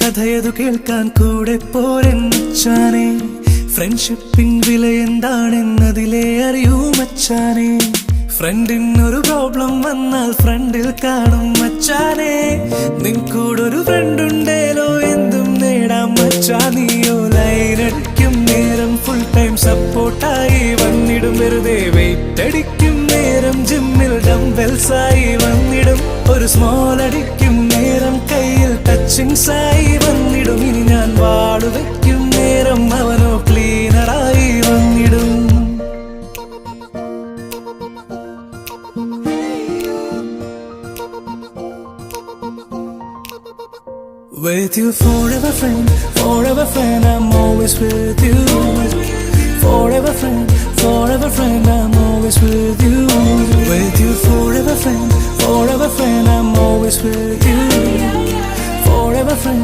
കഥയതു കേൾക്കാൻ കൂടെ പോരൻ മച്ചാനെ. ഫ്രണ്ട്ഷിപ്പിൻ വില എന്താണെന്നതിലേ അറിയൂ മച്ചാനെ. ഫ്രണ്ടിനൊരു പ്രോബ്ലം വന്നാൽ ഫ്രണ്ടിൽ കാണും മച്ചാനെ. നിൻകൂടൊരു ഫ്രണ്ടുണ്ടേലോ എന്തും നേടാം മച്ചാ. നീയോ ലൈനടിക്കും നേരം ഫുൾ ടൈം സപ്പോർട്ടായി വന്നിടും. വെറുതെ വെയിറ്റ് അടിക്കും നേരം ജിമ്മിൽ ഡംബെൽസായി വന്നിടും. ഒരു സ്മോൾ അടിക്കും നേരം കയ്യിൽ ടച്ചിങ്സായി വന്നിടും. ഇനി ഞാൻ വാളു വയ്ക്കും നേരം അവനോ ക്ലീനറായി വന്നിടും. With you forever friend, I'm always with you. Forever friend, I'm always with you. With you forever friend, I'm always with you. Forever friend,